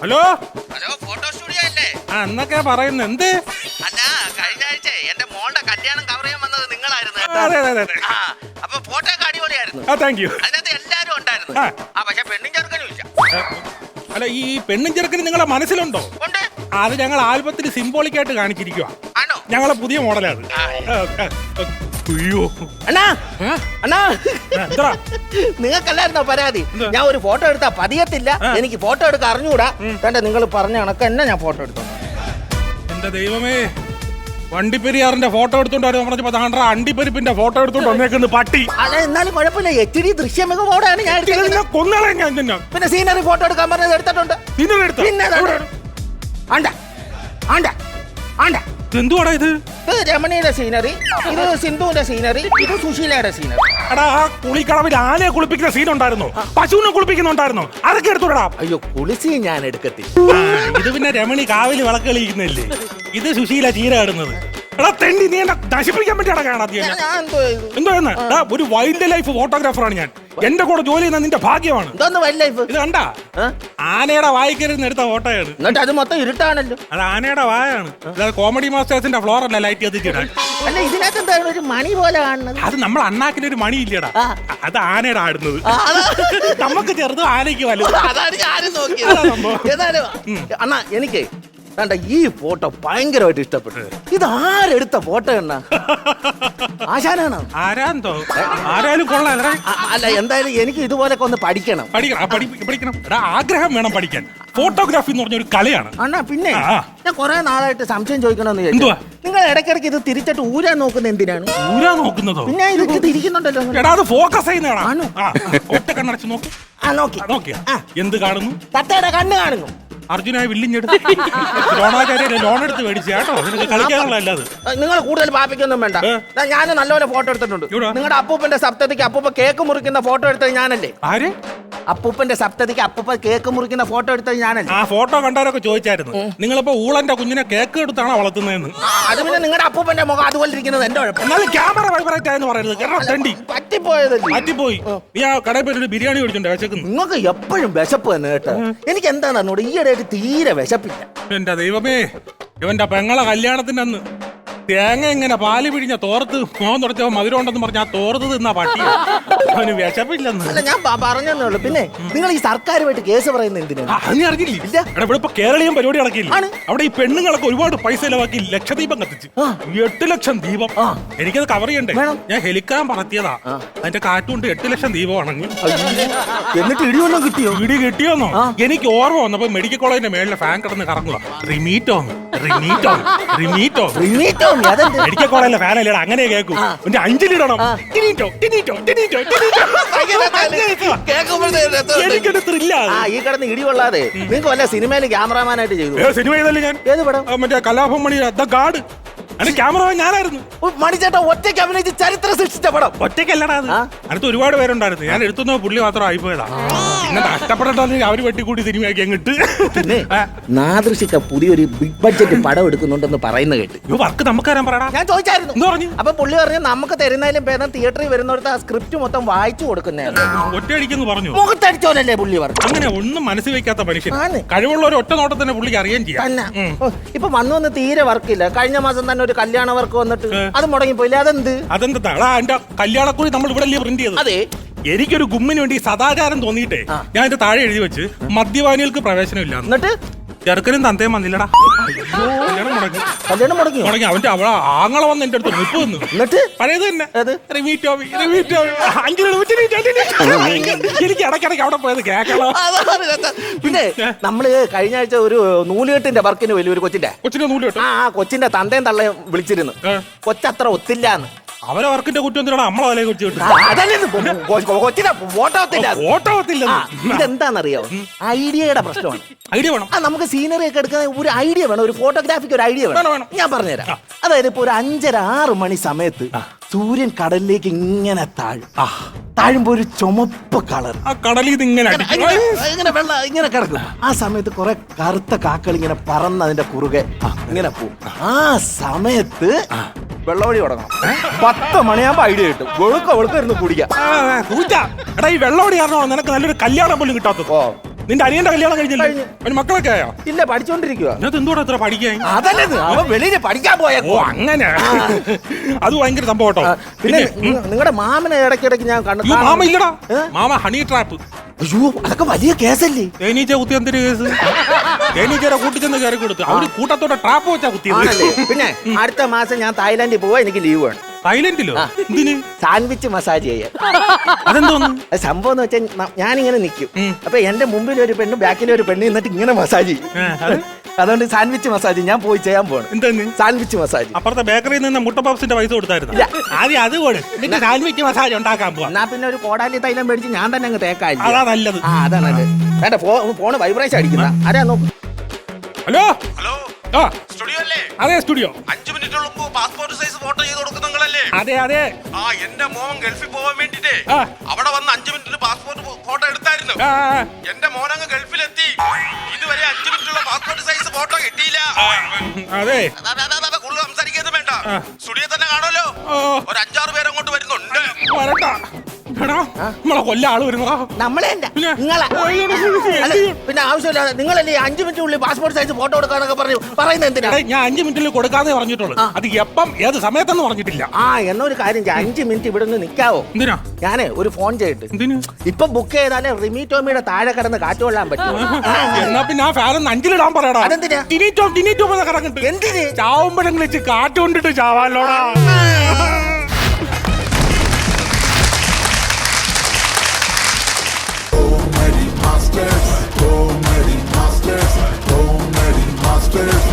Hello hello, photo studio അല്ലേ? എന്നൊക്കെ പറയുന്നു എന്ത്? അല്ല, കഴിഞ്ഞ ആഴ്ച എന്റെ മോളുടെ കല്യാണം കവർ ചെയ്യാൻ വന്നത് നിങ്ങളായിരുന്നു. അതെ അതെ അതെ. ആ, അപ്പൊ ഫോട്ടോ ഒക്കെ അടിപൊളിയായിരുന്നു. Thank you. അതിനകത്ത് എല്ലാരും ഉണ്ടായിരുന്നു. പക്ഷെ പെണ്ണും ചെറുക്കനും ഇല്ല. അല്ല, ഈ പെണ്ണും ചെറുക്കനും നിങ്ങളുടെ മനസ്സിലുണ്ടോ? ഉണ്ട്. അത് ഞങ്ങൾ ആൽബത്തിൽ സിംബോളിക്കായിട്ട് കാണിച്ചിരിക്കുക. ആണോ? ഞങ്ങളെ പുതിയ മോഡലാണ്. അയ്യോ അണ്ണാ അണ്ണാ, എന്താ നിങ്ങൾക്കല്ലായിരുന്നോ പരാതി? ഞാൻ ഒരു ഫോട്ടോ എടുത്താ പതിയത്തില്ല, എനിക്ക് ഫോട്ടോ എടുക്കാൻ അറിഞ്ഞൂടാ. കണ്ട, നിങ്ങൾ പറഞ്ഞ കണക്ക് എന്നെ ഞാൻ ഫോട്ടോ എടുത്തു. എന്റെ ദൈവമേ, വണ്ടിപ്പെരിയാറിന്റെ ഫോട്ടോ എടുത്തോണ്ട് വരും പറഞ്ഞപ്പോ താണ്ട അണ്ടിപ്പരിപ്പിന്റെ ഫോട്ടോ എടുത്തോണ്ട് വന്നേക്കുന്നു പട്ടി. അല്ല, എന്നാലും കുഴപ്പമില്ല, HD ദൃശ്യമിക ഫോട്ടോയാണ് ഞാൻ എടുത്തത്. കൊന്നാളെ ഞാൻ പിന്നെ സീനറി ഫോട്ടോ എടുക്കാൻ പറഞ്ഞത് എടുത്തിട്ടുണ്ട്. പിന്നെ ആണ്ട ആണ്ട ആണ്ട, എന്തുവാടാ ഇത്? ഇത് രമണിയുടെ സീനറി, ഇത് സിന്ധുവിന്റെ സീനറി, ഇത് സുശീലയുടെ സീനറി. എടാ, ആ കുളിക്കളവിൽ ആനയെ കുളിപ്പിക്കുന്ന സീൻ ഉണ്ടായിരുന്നു, പശുവിനെ കുളിപ്പിക്കുന്നുണ്ടായിരുന്നു, അതൊക്കെ എടുത്തോടാ. അയ്യോ, കുളിസി ഞാൻ എടുക്കത്തില്ല. ഇത് പിന്നെ രമണി കാവില് വിളക്ക് കളിക്കുന്നല്ലേ, ഇത് സുശീല ചീര ഇടുന്നത്. എടാ തെണ്ടി, നീ എന്നെ നശിപ്പിക്കാൻ പറ്റിയാണ് കാണാത്ത. എന്തോ ഒരു വൈൽഡ് ലൈഫ് ഫോട്ടോഗ്രാഫറാണ് ഞാൻ. എന്റെ കൂടെ ജോലി ചെയ്യുന്ന നിന്റെ ഭാഗ്യമാണ്. ഇത് കണ്ടാ, ആനയുടെ വായിക്കരുന്ന് എടുത്ത ഫോട്ടോയാണ്. എന്നിട്ട് അത് മൊത്തം ഇരുട്ടാണല്ലോ. അത് ആനയുടെ വായാണ്. കോമഡി മാസ്റ്റേഴ്സിന്റെ ഫ്ലോർ അല്ല ലൈറ്റ് കത്തിച്ചിടാൻ. അല്ല, ഇതിനകത്ത് എന്താ ഒരു മണി പോലെ കാണുന്നത്? അത് നമ്മൾ അണ്ണാക്കിന് ഒരു മണി ഇല്ലടാ, അത് ആനയുടെ ആടുന്നത്. നമുക്ക് ചെറുത് ആനയ്ക്ക് വലുത്. അതാണ് ഞാനും നോക്കിയത്. അണ്ണാ, എനിക്ക് കണ്ട ഈ ഫോട്ടോ ഭയങ്കരമായിട്ട് ഇഷ്ടപ്പെട്ടു. ഇത് ആരെടുത്ത ഫോട്ടോ എണ്ണ? ആശാനാണോ? ആരാന്തോ ആരായാലും കൊള്ളാം. അല്ല, എന്തായാലും എനിക്ക് ഇതുപോലൊക്കെ ഒന്ന് പഠിക്കണം. പഠിക്കണം. ആഗ്രഹം വേണം പഠിക്കാൻ. ഫോട്ടോഗ്രാഫി എന്ന് പറഞ്ഞ ഒരു കലയാണ് അണ്ണാ. പിന്നെ ഞാൻ കുറെ നാളായിട്ട് സംശയം ചോദിക്കണമെന്ന് ചോദിച്ചു. നിങ്ങൾ ഇടയ്ക്കിടയ്ക്ക് ഇത് തിരിച്ചിട്ട് ഊരാൻ നോക്കുന്നത് എന്തിനാണ്? ഊരാൻ നോക്കുന്നതോ? പിന്നെ ഇത് തിരിക്കുന്നുണ്ടല്ലോ. എടാ, അത് ഫോക്കസ് ചെയ്യുന്നതാണ്. ഒറ്റ കണ്ണടച്ച് നോക്കി. നോക്കിയാ എന്ത് കാണുന്നു? തത്തയുടെ കണ്ണ് കാണുന്നു. അർജുനായി വില്ലിഞ്ഞെടുത്ത് ദ്രോണാചാര്യ ലോൺ എടുത്ത് മേടിച്ചു കേട്ടോ, നിനക്ക് കളിക്കാനുള്ള അല്ലാതെ. നിങ്ങൾ കൂടുതൽ പാപ്പിക്കൊന്നും വേണ്ട. ഞാൻ നല്ലപോലെ ഫോട്ടോ എടുത്തിട്ടുണ്ട്. നിങ്ങളുടെ അപ്പൂപ്പന്റെ സപ്തതിക്ക് അപ്പൂപ്പ കേക്ക് മുറിക്കുന്ന ഫോട്ടോ എടുത്തത് ഞാനല്ലേ? ആര്? അപ്പൂപ്പന്റെ സപ്തതിക്ക് അപ്പൂപ്പ കേക്ക് മുറിക്കുന്ന ഫോട്ടോ എടുത്തത് ഞാനല്ലേ? ആ ഫോട്ടോ കണ്ടവരൊക്കെ ചോദിച്ചായിരുന്നു, നിങ്ങളിപ്പോ ഊളന്റെ കുഞ്ഞിനെ കേക്ക് എടുത്താണോ വളർത്തുന്നതെന്ന്. അത് പിന്നെ നിങ്ങളുടെ അപ്പൂപ്പന്റെ മുഖം അതുപോലെ ഇരിക്കുന്നത് എന്റെ കുഴപ്പം. എന്നാലും ക്യാമറ വൈബ്രേറ്റ് ആയെന്ന് പറയുന്നത് പറ്റിപ്പോയി. നീ ആ കടയിൽ പോയിട്ട് ബിരിയാണി മേടിച്ചോണ്ട് വിശക്കുന്നു. നിങ്ങൾക്ക് എപ്പോഴും വിശപ്പ് തന്നെ കേട്ടോ. എനിക്ക് എന്താണെന്ന് അറിഞ്ഞൂടെ, ഈയിടെയായിട്ട് തീരെ വിശപ്പില്ല. എന്റെ ദൈവമേ, ഇവന്റെ പെങ്ങളെ കല്യാണത്തിന്റെ അന്ന് തേങ്ങ ഇങ്ങനെ പാല് പിഴിഞ്ഞ തോർത്ത് മോഹം തുടച്ചവ മധുരം ഉണ്ടെന്ന് പറഞ്ഞ ആ തോർത്ത് തിന്നാ പട്ടി. അവന് വിശപ്പില്ലെന്ന്. അല്ല, ഞാൻ പറഞ്ഞേ ഉള്ളൂ. പിന്നെ നിങ്ങൾ ഈ സർക്കാരുമായിട്ട് കേസ് പറയുന്നത് എന്തിനാണ്? അങ്ങനെ അറിഞ്ഞില്ല. ഇവിടെ ഇപ്പൊ കേരളീയം പരിപാടി നടക്കില്ല. അവിടെ ഈ പെണ്ണുങ്ങളൊക്കെ ഒരുപാട് പൈസ ചെലവാക്കി ലക്ഷദീപം കത്തിച്ച് 8 ലക്ഷം ദീപം. എനിക്കത് കവർ ചെയ്യണ്ടേ? ഞാൻ ഹെലിക്കാൻ പറത്തിയതാ, അതിന്റെ കാറ്റുകൊണ്ട് 8 ലക്ഷം ദീപം അണങ്ങി. എന്നിട്ട് ഇടിയൊന്നും കിട്ടിയോ? ഇടി കിട്ടിയോന്നോ? എനിക്ക് ഓർമ്മ വന്നപ്പോ മെഡിക്കൽ കോളേജിന്റെ മേളിലെ ഫാൻ കിടന്ന് കറങ്ങുക. റിമീറ്റോ മെഡിക്കൽ കോളേജിലെ ഫാനല്ലേടാ, അങ്ങനെ കേൾക്കും. 5 ലിടണം. എനിക്കൊരു ത്രില്ല. ഈ കിടന്ന് ഇടി കൊള്ളാതെ നിങ്ങൾക്ക് വല്ല സിനിമയിൽ ക്യാമറാമാനായിട്ട് ചെയ്തു? സിനിമ ചെയ്തല്ലേ ഞാൻ. ഏത് പടം? മറ്റേ കലാഭവൻ മണി ദ ഗാർഡ്. അതിന് ക്യാമറമാൻ ഞാനായിരുന്നു. മണിച്ചേട്ടാ ഒറ്റയ്ക്ക് അഭിനയിച്ച് ചരിത്രം സൃഷ്ടിച്ച പടം. ഒറ്റയ്ക്കല്ലടാ അത്, അടുത്ത് ഒരുപാട് പേരുണ്ടായിരുന്നു. ഞാൻ എടുത്തുന്ന പുള്ളി മാത്രം ആയിപ്പോയതാ. പിന്നെ നഷ്ടപ്പെട്ടിട്ടുണ്ടെങ്കിൽ അവര് വെട്ടിക്കൂടി സിനിമയാക്കി അങ്ങിട്ട്. പിന്നെ നാദൃശിക്ക പുതിയൊരു ബിഗ് ബഡ്ജറ്റ് പടം എടുക്കുന്നുണ്ടെന്ന് പറയുന്ന കേട്ട്. വർക്ക് നമുക്ക് തരാൻ പറയടാ. ഞാൻ ചോദിച്ചായിരുന്നു. എന്ന് പറഞ്ഞു. അപ്പൊ പുള്ളി പറഞ്ഞു നമുക്ക് തരുന്നതിലും ഭേദം തിയേറ്ററിൽ വരുന്നവർക്ക് ആ സ്ക്രിപ്റ്റ് മൊത്തം വായിച്ചു കൊടുക്കുന്നതാണ്. ഒറ്റയടിക്കെന്ന് പറഞ്ഞു. മുഖത്തടിച്ചോലല്ലേ പുള്ളി പറഞ്ഞു. അങ്ങനെ ഒന്നും മനസ്സിൽ വെക്കാത്ത മനുഷ്യൻ. കഴിവുള്ള ഒരു ഒറ്റ നോട്ടത്തിന്റെ പുള്ളിക്ക് അറിയാൻ ചെയ്യാം. ഇപ്പൊ വന്നു തീരെ വർക്കില്ല. കഴിഞ്ഞ മാസം തന്നെ ഒരു കല്യാണ വർക്ക് വന്നിട്ട് അത് മുടങ്ങിപ്പോയില്ല. അതെന്താ? എന്റെ കല്യാണക്കുറി നമ്മൾ ഇവിടെ പ്രിന്റ് ചെയ്തത്. അതെ, എനിക്കൊരു ഗുമ്മിന് വേണ്ടി സദാചാരം തോന്നിയിട്ടേ ഞാൻ എന്റെ താഴെ എഴുതി വെച്ച് മദ്യപാനികൾക്ക് പ്രവേശനം ഇല്ല. എന്നിട്ട് ചെറുക്കനും തന്തയും വന്നില്ലടാ. കല്യാണം മുടങ്ങി. അവന്റെ അവളെ ആങ്ങളെ വന്ന് എന്റെ അടുത്ത് 30 വന്നു. എന്നിട്ട് പഴയത് തന്നെ എനിക്ക് ഇടയ്ക്കിടയ്ക്ക് അവിടെ പോയത് കേൾക്കണം. പിന്നെ നമ്മള് കഴിഞ്ഞ ആഴ്ച ഒരു നൂലുകെട്ടിന്റെ വർക്കിന് വലിയൊരു കൊച്ചിന്റെ നൂല് കെട്ടും. കൊച്ചിന്റെ തന്തയും തള്ളയും വിളിച്ചിരുന്നു. കൊച്ചത്ര ഒത്തില്ലാന്ന്. അവരെ വർക്കിന്റെ കുറ്റം എന്തിനാണ് നമ്മളെ തലയെ കുറിച്ച് കിട്ടും? ഇതെന്താണെന്നറിയോ? ഐഡിയയുടെ പ്രശ്നമാണ്. ഐഡിയ വേണം. നമുക്ക് സീനറി ഒക്കെ എടുക്കുന്ന ഒരു ഐഡിയ വേണം, ഒരു ഫോട്ടോഗ്രാഫിക്ക് ഒരു ഐഡിയ വേണം. ഞാൻ പറഞ്ഞുതരാം. അതായത് ഇപ്പൊ ഒരു 5:30-6 മണി സമയത്ത് സൂര്യൻ കടലിലേക്ക് ഇങ്ങനെ താഴുമ്പോ ഒരു ചുമപ്പ് കളർ ആ കടലിൽ ഇങ്ങനെ വെള്ളം ഇങ്ങനെ കിടക്കും. ആ സമയത്ത് കുറെ കറുത്ത കാക്കൾ ഇങ്ങനെ പറന്ന് അതിന്റെ കുറുകെ ഇങ്ങനെ പോകും. ആ സമയത്ത് വെള്ളവഴി തുടങ്ങണം. 10 മണിയാകുമ്പോ ഐഡിയ കിട്ടും. വെളുക്ക ഇരുന്ന് കുടിക്കാം. ഈ വെള്ളവടി കാരണോ നിനക്ക് നല്ലൊരു കല്യാണം പോലും കിട്ടാത്തത്. നിന്റെ അനിയന്റെ കല്യാണം കഴിഞ്ഞില്ലേ? അവന് മക്കളൊക്കെ ആയോ? ഇല്ല, പഠിച്ചോണ്ടിരിക്കുക. അതിനകത്ത് എന്തോടാ എത്ര പഠിക്കാൻ? അതല്ലേ അവൻ വെളിയിൽ പഠിക്കാൻ പോയ. ഓ അങ്ങനെ, അത് ഭയങ്കര സംഭവം കേട്ടോ. പിന്നെ നിങ്ങളുടെ മാമനെ ഇടയ്ക്കിടയ്ക്ക് ഞാൻ കണ്ടു. മാമ ഇല്ലടാ, മാമ ഹണി ട്രാപ്പ്. അയ്യോ, അതൊക്കെ വലിയ കേസല്ലേ? തേനീച്ച കുത്തി എന്തൊരു കേസ്? തേനീച്ചയുടെ കൂട്ടിച്ചെന്ന് കയറി കൊടുത്തു. അവര് കൂട്ടത്തോടെ ട്രാപ്പ് വെച്ചാ കുത്തിയത്. പിന്നെ അടുത്ത മാസം ഞാൻ തായ്ലാന്റിൽ പോവാ, എനിക്ക് ലീവ് വേണം. തായ്ലൻഡിലോ? എന്തിന്? സാൻഡ്വിച്ച് മസാജ് ചെയ്യാൻ. അതെന്തോന്ന് സംഭവം എന്ന് വെച്ചാൽ ഞാനിങ്ങനെ നിൽക്കും. അപ്പൊ എന്റെ മുമ്പിൽ ഒരു പെണ്ണും ബാക്കിൽ ഒരു പെണ്ണ് നിന്നിട്ട് ഇങ്ങനെ മസാജ് ചെയ്യും. അതുകൊണ്ട് സാൻഡ്വിച്ച് മസാജ് ഞാൻ പോയി ചെയ്യാൻ പോകണം. എന്താന്ന്? Sandwich massage. അപ്പുറത്തെ ബേക്കറിയിൽ നിന്ന് മുട്ട പപ്സിന്റെ പൈസ കൊടുത്തായിരുന്നു. ആദ്യം അത് കൂടെ സാൻഡ്വിച്ച് മസാജ് ഉണ്ടാക്കാൻ പോവാ. എന്നാ പിന്നെ ഒരു കോടാലി തൈലം മേടിച്ച് ഞാൻ തന്നെ അങ്ങ് തേക്കാൻ. അതാ നല്ലത്. അതാ നല്ലത്. വേണ്ട, ഫോണ് വൈബ്രേഷൻ അടിക്കുന്ന ആരാ നോക്ക്. ഹലോ ഹലോ, ആ സ്റ്റുഡിയോ അല്ലേ? അതെ, സ്റ്റുഡിയോ. 5 മിനിറ്റുള്ള പാസ്പോർട്ട് സൈസ് ഫോട്ടോ ചെയ്ത് കൊടുക്കുന്നങ്ങളല്ലേ? അതെ അതെ. ആ, എന്റെ മോൻ ഗൾഫിൽ പോവാൻ വേണ്ടിട്ടേ ആ. അവിടെ വന്ന് 5 മിനിറ്റിന് പാസ്പോർട്ട് ഫോട്ടോ എടുത്തായിരുന്നു. ആ, എന്റെ മോൻ അങ്ങ് ഗൾഫിലെത്തി. ഇതുവരെ 5 മിനിറ്റുള്ള പാസ്പോർട്ട് സൈസ് ഫോട്ടോ കിട്ടിയില്ല. അതെ. കൂടുതൽ സംസാരിക്കുന്നത് വേണ്ട. ആ. സ്റ്റുഡിയോ തന്നെ കാണുമല്ലോ. ഓ, ഒരു 5-6 പേര് അങ്ങോട്ട് വരുന്നുണ്ട്. വരണ്ട. എടാ, നമ്മളെ കൊല്ല ആള് വരുന്നതാ. നമ്മളെ നിങ്ങളെ പിന്നെ ആവശ്യമില്ല. നിങ്ങളല്ലേ 5 മിനിറ്റിനുള്ളിൽ പാസ്പോർട്ട് സൈസ് ഫോട്ടോ എടുക്കാന്നൊക്കെ പറഞ്ഞു പറയുന്നത് എന്തിനാ? എടേ, ഞാൻ 5 മിനിറ്റിൽ കൊടുക്കാതെ പറഞ്ഞിട്ടുള്ളൂ. അത് എപ്പം ഏത് സമയത്തെന്ന് പറഞ്ഞിട്ടില്ല. എന്നൊരു കാര്യം 5 മിനിറ്റ് ഇവിടെ നിന്ന് നിൽക്കാവോ? എന്തിനാ? ഞാനേ ഒരു ഫോൺ ചെയ്തിട്ട്. എന്തിനു? ഇപ്പൊ ബുക്ക് ചെയ്താലേ റിമിറ്റോമിയുടെ താഴെ കിടന്ന് കാറ്റ് കൊള്ളാൻ പറ്റും. എന്നാ പിന്നെ ആ ഫാൻ 5-ലിടാൻ പറയടാ. അതെന്തിനാ? ടിനീറ്റോ കറങ്ങിട്ട് എന്തിന്? ചാവുമ്പോഴെങ്കിലും വെച്ച് കാറ്റ് കൊണ്ടിട്ട് ചാവാലോടാ. Go Mary Masters, Go Mary Masters, Go Mary Masters.